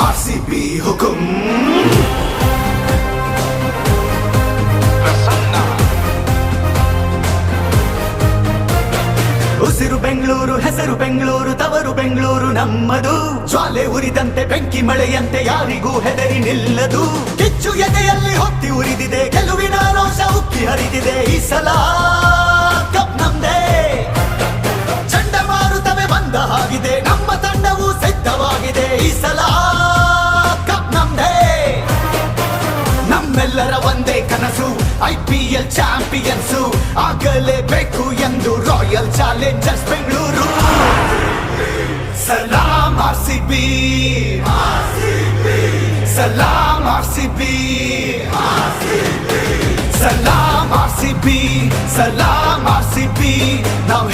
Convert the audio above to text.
RCB ಹುಕುಂ. ಉಸಿರು ಬೆಂಗಳೂರು, ಹೆಸರು ಬೆಂಗಳೂರು, ತವರು ಬೆಂಗಳೂರು ನಮ್ಮದು. ಜ್ವಾಲೆ ಉರಿದಂತೆ ಬೆಂಕಿ ಮಳೆಯಂತೆ ಯಾರಿಗೂ ಹೆದರಿ ನಿಲ್ಲದು. ಕಿಚ್ಚು ಎದೆಯಲ್ಲಿ ಹೊತ್ತಿ ಉರಿದಿದೆ, ಗೆಲುವಿನ ರೋಷ ಉಕ್ಕಿ ಹರಿದಿದೆ. ಈ ಸಲ ಕಪ್ ನಮ್ದೇ. ಚಂಡಮಾರುತವೇ ಬಂದ ಹಾಗಿದೆ, ನಮ್ಮ ತಂಡವು ಸಿದ್ಧವಾಗಿದೆ. ಈ ಸಲ ಕಪ್ ನಮ್ದೇ. ನಮ್ಮೆಲ್ಲರ ಒಂದೇ ಕನಸು, IPL ಚಾಂಪಿಯನ್ಸು ಆಗಲೇಬೇಕು ಎಂದು ರಾಯಲ್ ಚಾಲೆಂಜರ್ಸ್ ಬೆಂಗಳೂರು. ಸಲಾಂ ಆರ್ಸಿಬಿ, ಸಲಾಂ ಆರ್ಸಿಬಿ, ಸಲಾಂ ಆರ್ಸಿಬಿ, ಸಲಾಂ ಆರ್ಸಿಬಿ. ನಾವು